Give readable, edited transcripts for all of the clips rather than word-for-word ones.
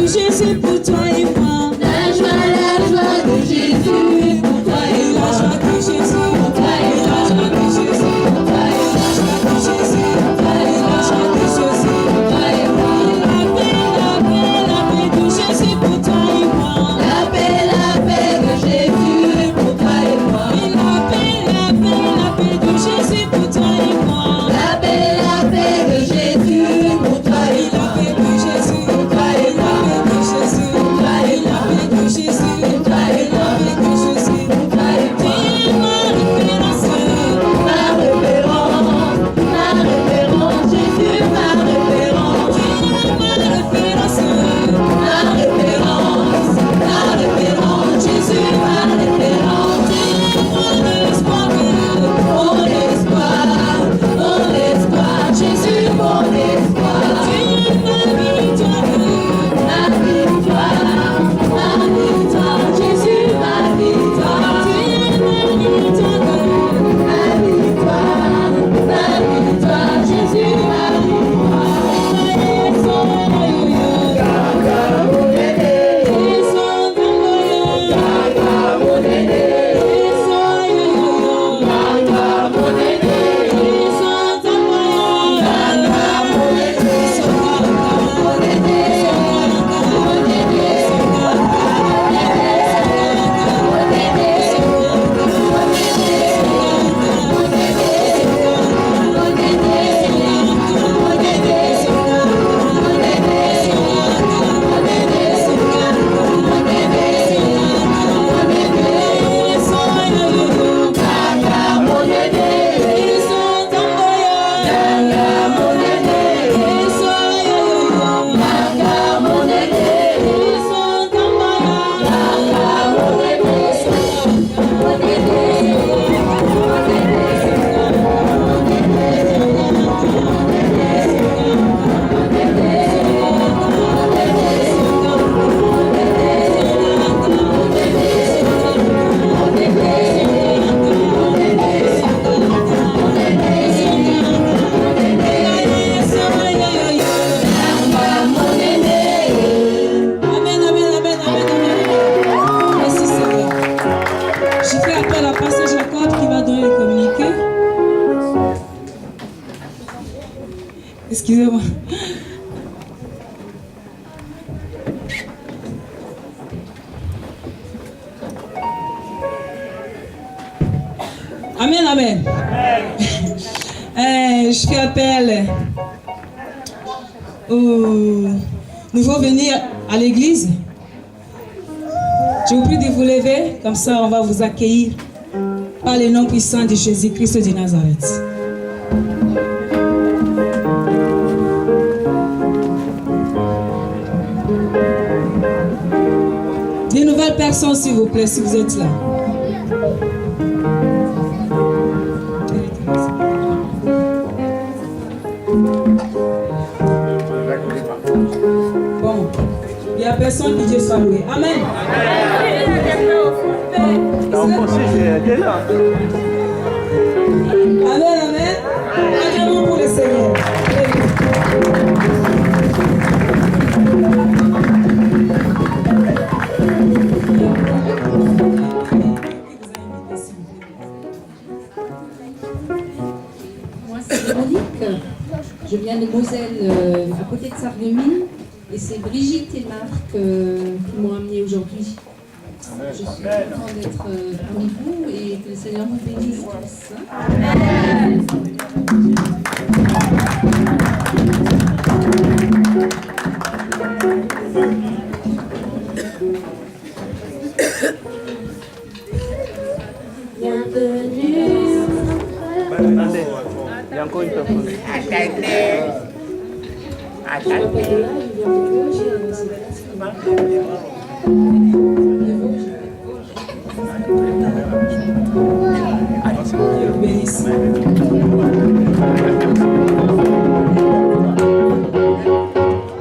Jésus pour toi et moi. La joie de Jésus pour toi et moi. La joie de Jésus pour toi et moi. La joie de Jésus pour toi et moi. La joie de Jésus pour toi et moi. La joie de Jésus pour toi et moi. La paix de Jésus pour toi et moi. La paix de Jésus pour toi et moi. La paix de Jésus pour toi et moi. La paix de Jésus pour toi et moi. La paix de Jésus pour toi et moi. La paix de Jésus pour toi et moi. La paix de Jésus pour toi et moi. La paix de Jésus pour toi et moi. Ma référence, Jésus, ma référence. Ma référence, Jésus, ma référence. Mon espoir, Jésus, mon espoir. Ma victoire, Jésus, ma victoire. Ma victoire, Jésus, ma excusez-moi. Amen, amen. Je fais appel. Nous allons venir à l'église. Je vous prie de vous lever, comme ça on va vous accueillir par le nom puissant de Jésus-Christ de Nazareth. Des nouvelles personnes, s'il vous plaît, si vous êtes là. Bon, il n'y a personne qui Dieu soit loué. Amen. Amen, amen. Acclamons pour le Seigneur. Moi, c'est Véronique. Je viens de Moselle, à côté de Sarreguemines. Et c'est Brigitte et Marc qui m'ont amené aujourd'hui. Je suis contente d'être parmi vous et que le Seigneur vous bénisse tous. Amen. Bienvenue. Il y a encore une personne.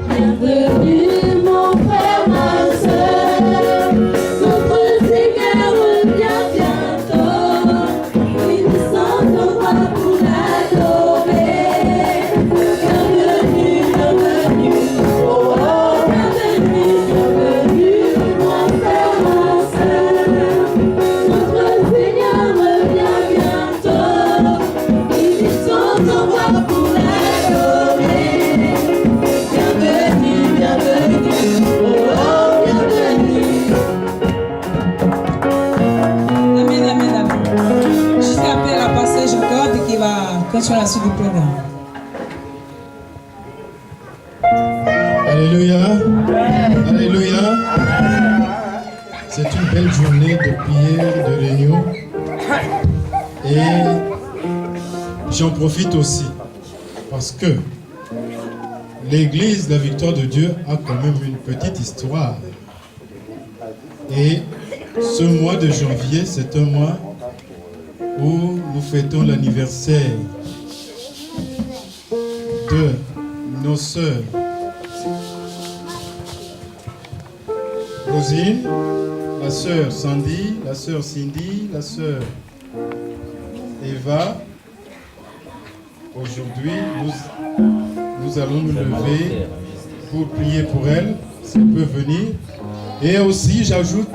Bienvenue mon frère, ma soeur, notre Seigneur revient bientôt, il nous s'entendra pour l'adorer. Bienvenue, bienvenue, oh, bienvenue. Alléluia. C'est une belle journée de prière, de réunion. Et j'en profite aussi parce que l'église, la victoire de Dieu, a quand même une petite histoire. Et ce mois de janvier, c'est un mois où nous fêtons l'anniversaire de nos sœurs Rosine, la sœur Sandy, la sœur Cindy, la sœur Eva. Aujourd'hui, nous allons nous lever pour prier pour elle, si elle peut venir. Et aussi, j'ajoute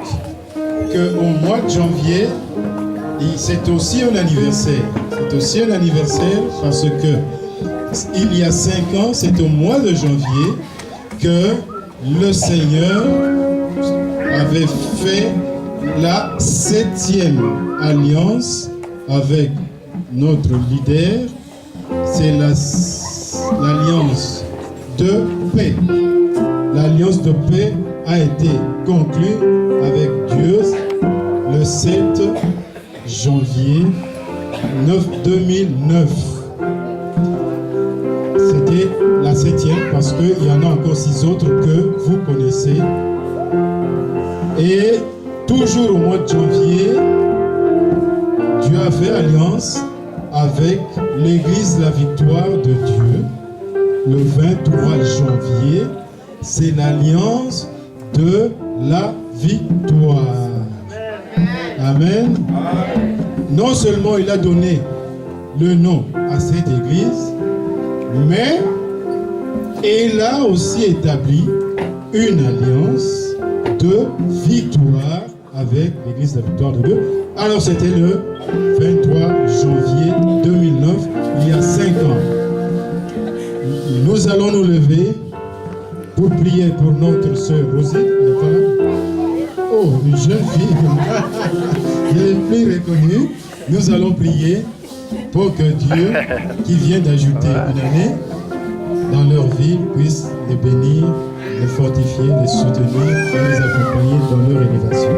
qu'au mois de janvier, c'est aussi un anniversaire. C'est aussi un anniversaire parce que il y a 5 ans, c'est au mois de janvier que le Seigneur avait fait la 7e alliance avec notre leader. C'est l'alliance de paix. L'alliance de paix a été conclue avec Dieu le 7 janvier 2009. C'était la 7e parce qu'il y en a encore 6 autres que vous connaissez. Et toujours au mois de janvier, Dieu a fait alliance avec l'église La Victoire de Dieu. Le 23 janvier, c'est l'alliance de la victoire. Amen. Non seulement il a donné le nom à cette église, mais il a aussi établi une alliance de victoire avec l'église de la victoire de Dieu. Alors c'était le 23 janvier 2009, il y a 5 ans. Nous allons nous lever pour prier pour notre sœur Rosine. Oh, une jeune fille. Je l'ai plus reconnue. Nous allons prier pour que Dieu, qui vient d'ajouter une année dans leur vie, puisse les bénir, les fortifier, les soutenir et les accompagner dans leur élévation.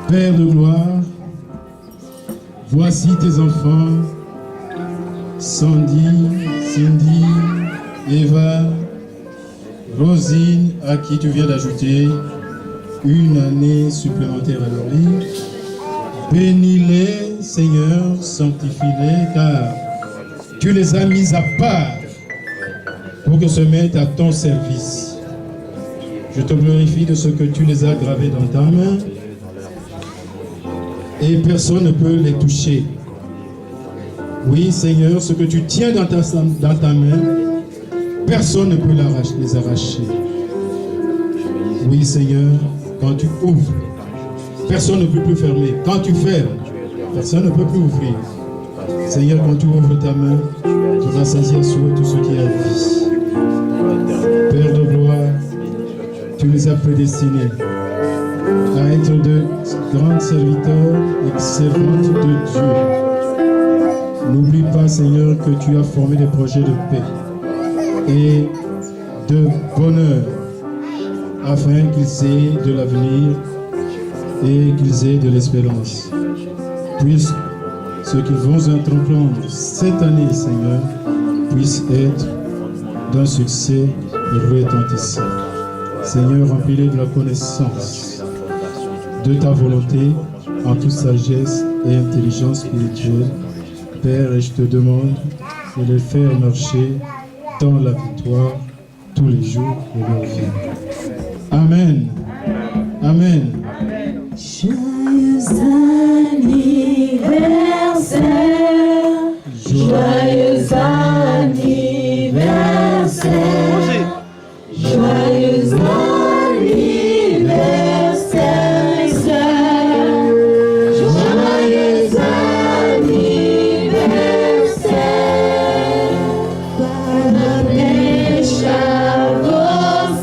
Père de gloire, voici tes enfants, Sandy, Cindy, Eva, Rosine, à qui tu viens d'ajouter une année supplémentaire à leur vie. Bénis-les, Seigneur, sanctifie-les, car tu les as mis à part pour que se mettent à ton service. Je te glorifie de ce que tu les as gravés dans ta main et personne ne peut les toucher. Oui, Seigneur, ce que tu tiens dans ta main, personne ne peut les arracher. Oui, Seigneur, quand tu ouvres, personne ne peut plus fermer. Quand tu fermes, personne ne peut plus ouvrir. Seigneur, quand tu ouvres ta main, tu vas saisir sur tout ce qui a vie. Père de gloire, tu les as prédestinés à être de grands serviteurs et servantes de Dieu. N'oublie pas, Seigneur, que tu as formé des projets de paix et de bonheur afin qu'ils aient de l'avenir et qu'ils aient de l'espérance. Puisse ce qu'ils vont entreprendre cette année, Seigneur, puisse être d'un succès retentissant. Seigneur, remplis-les de la connaissance de ta volonté en toute sagesse et intelligence spirituelle. Père, et je te demande de les faire marcher dans la victoire tous les jours de leur vie. Amen. Amen. Joyeux anniversaire, joyeux anniversaire, joyeux anniversaire, mes sœurs, joyeux anniversaire, bonne pêche à vos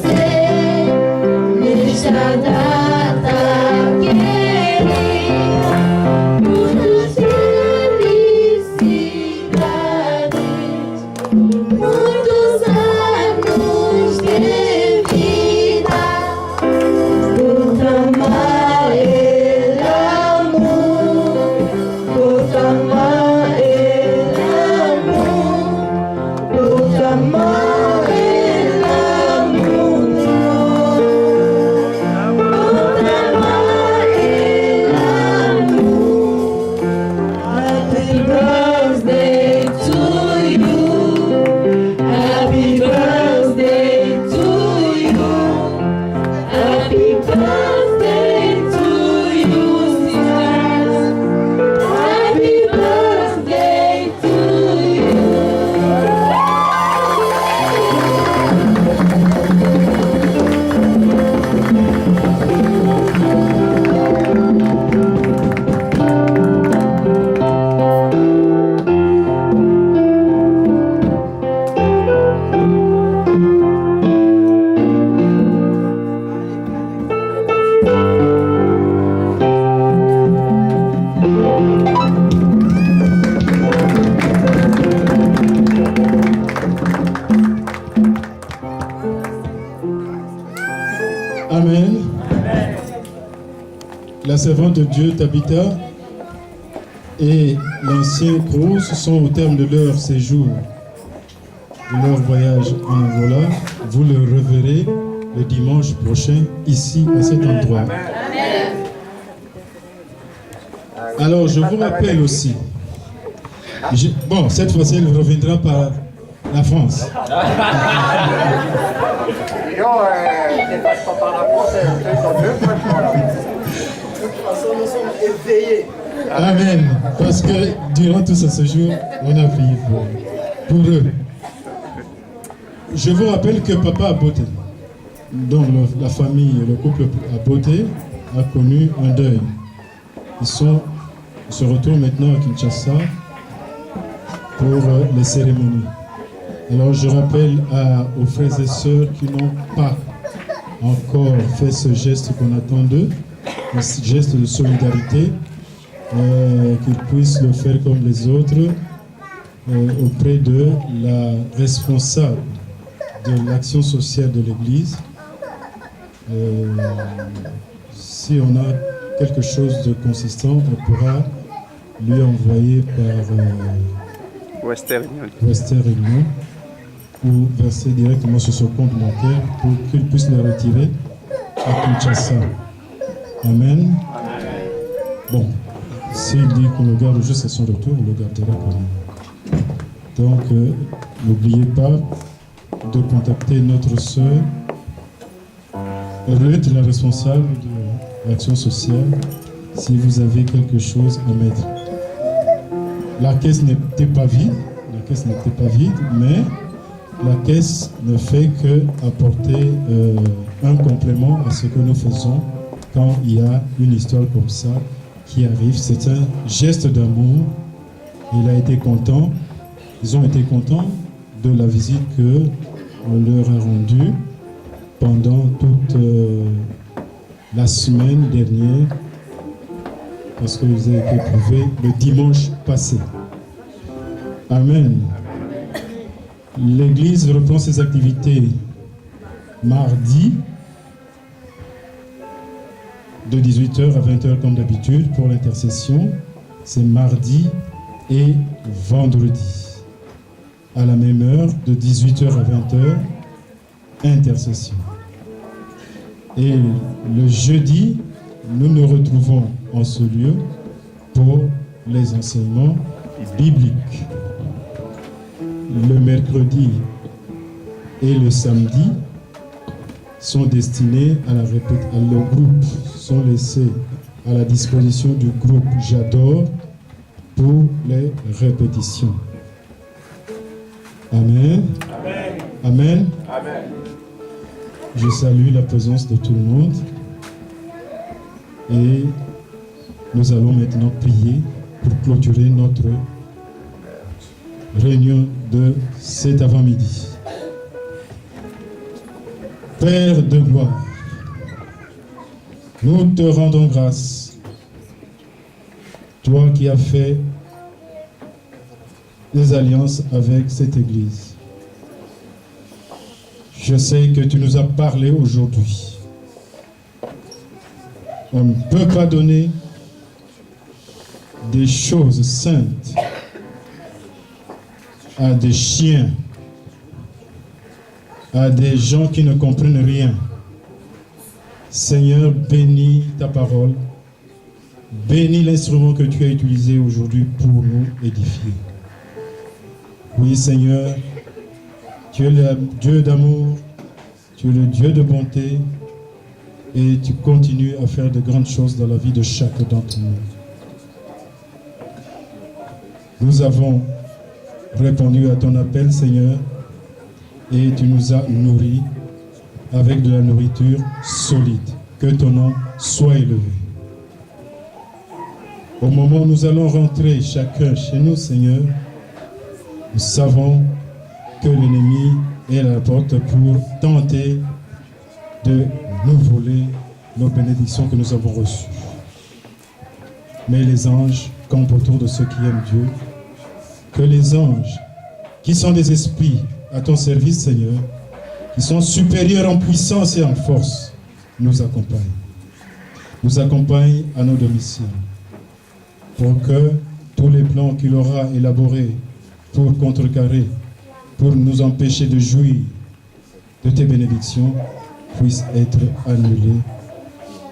birthday to you, sisters. Happy birthday to you. Amen. La servante de Dieu, Tabitha, et l'ancien Cruz sont au terme de leur séjour, de leur voyage en Angola. Vous le reverrez le dimanche prochain, ici, à cet endroit. Alors, je vous rappelle aussi, bon, cette fois-ci, elle reviendra par la France. Sinon, c'est parce qu'on parle en français, dans deux fois, de toute façon, nous sommes éveillés. Amen. Parce que durant tout ce séjour, on a prié pour eux. Je vous rappelle que Papa Aboté, donc la famille, le couple Aboté, a connu un deuil. Ils se retrouvent maintenant à Kinshasa pour les cérémonies. Alors je rappelle aux frères et sœurs qui n'ont pas encore fait ce geste qu'on attend d'eux, ce geste de solidarité, qu'ils puissent le faire comme les autres auprès de la responsable de l'action sociale de l'Église. Si on a quelque chose de consistant, on pourra lui envoyer par Western Union ou verser directement sur son compte bancaire pour qu'il puisse le retirer à Kinshasa. Amen. Bon, s'il dit qu'on le garde juste à son retour, on le gardera quand même. Donc, n'oubliez pas de contacter notre sœur Ruth, la responsable de l'action sociale, si vous avez quelque chose à mettre. La caisse n'était pas vide, mais la caisse ne fait que apporter un complément à ce que nous faisons quand il y a une histoire comme ça qui arrive. C'est un geste d'amour. Ils ont été contents de la visite qu'on leur a rendue pendant toute la semaine dernière, parce qu'ils ont été éprouvés le dimanche passé. Amen. L'Église reprend ses activités mardi de 18h à 20h comme d'habitude pour l'intercession. C'est mardi et vendredi à la même heure de 18h à 20h, intercession. Et le jeudi, nous nous retrouvons en ce lieu pour les enseignements bibliques. Le mercredi et le samedi sont destinés à le groupe, sont laissés à la disposition du groupe J'adore pour les répétitions. Amen. Amen. Amen. Amen. Je salue la présence de tout le monde et nous allons maintenant prier pour clôturer notre réunion de cet avant-midi. Père de gloire, nous te rendons grâce, toi qui as fait des alliances avec cette Église. Je sais que tu nous as parlé aujourd'hui. On ne peut pas donner des choses saintes à des chiens, à des gens qui ne comprennent rien. Seigneur, bénis ta parole. Bénis l'instrument que tu as utilisé aujourd'hui pour nous édifier. Oui, Seigneur, tu es le Dieu d'amour, tu es le Dieu de bonté, et tu continues à faire de grandes choses dans la vie de chacun d'entre nous. Nous avons répondu à ton appel, Seigneur, et tu nous as nourris avec de la nourriture solide. Que ton nom soit élevé. Au moment où nous allons rentrer chacun chez nous, Seigneur, nous savons que l'ennemi est à la porte pour tenter de nous voler nos bénédictions que nous avons reçues. Mais les anges campent autour de ceux qui aiment Dieu. Que les anges, qui sont des esprits à ton service, Seigneur, qui sont supérieurs en puissance et en force, nous accompagnent. Nous accompagnent à nos domiciles. Pour que tous les plans qu'il aura élaborés pour contrecarrer, pour nous empêcher de jouir de tes bénédictions, puissent être annulés.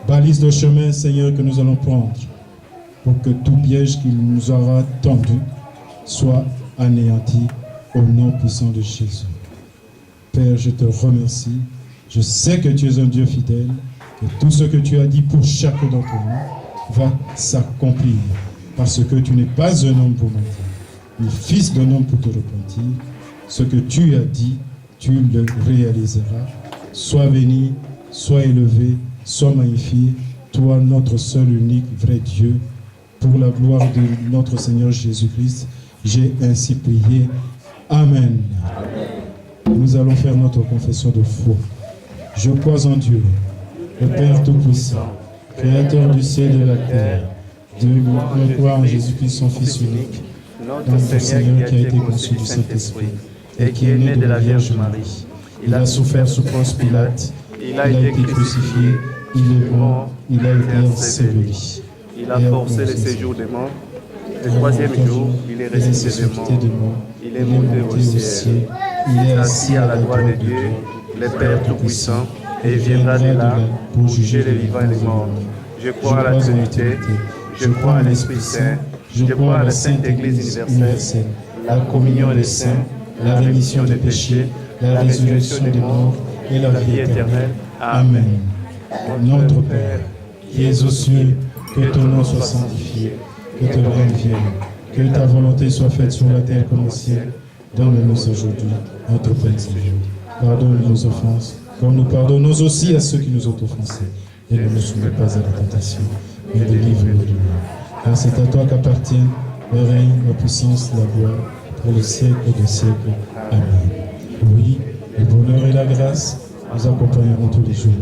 Balise de chemin, Seigneur, que nous allons prendre pour que tout piège qu'il nous aura tendu soit anéanti au nom puissant de Jésus. Père, je te remercie. Je sais que tu es un Dieu fidèle, que tout ce que tu as dit pour chacun d'entre nous va s'accomplir, parce que tu n'es pas un homme pour mentir, ni fils d'un homme pour te repentir. Ce que tu as dit, tu le réaliseras. Sois béni, sois élevé, sois magnifié, toi notre seul unique vrai Dieu, pour la gloire de notre Seigneur Jésus-Christ. J'ai ainsi prié. Amen. Nous allons faire notre confession de foi. Je crois en Dieu, le Père Tout-Puissant, Créateur du ciel et de la terre. Je crois en Jésus-Christ, son Fils unique, notre Seigneur qui a été conçu du Saint-Esprit et qui est né de la Vierge Marie. Il a souffert sous Ponce Pilate, il a été crucifié, il est mort, il a été enseveli. Il a forcé le séjour des morts. Le troisième jour, il est ressuscité des morts. Il est monté au ciel. Il est assis à la droite de Dieu, le Père Tout-Puissant, et il viendra de là pour juger les vivants et les morts. Je crois à la Trinité, je crois à l'Esprit Saint, je crois à la Sainte Église universelle, la communion des saints, la rémission des péchés, la résurrection des morts et la vie éternelle. Amen. Notre Père, qui es aux cieux, que ton nom soit sanctifié, que ton règne vienne, que ta volonté soit faite sur la terre comme au ciel. Donne-nous aujourd'hui notre pain ce jour. Pardonne nos offenses, comme nous pardonnons aussi à ceux qui nous ont offensés. Et ne nous soumets pas à la tentation, mais délivre-nous du mal. Car c'est à toi qu'appartiennent le règne, la puissance, la gloire, pour le siècle des siècles. Amen. Oui, le bonheur et la grâce nous accompagneront tous les jours.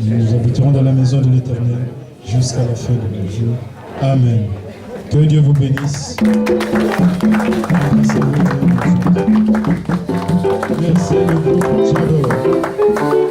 Nous habiterons dans la maison de l'Éternel jusqu'à la fin de nos jours. Amen. Que Dieu vous bénisse. Merci beaucoup. J'adore.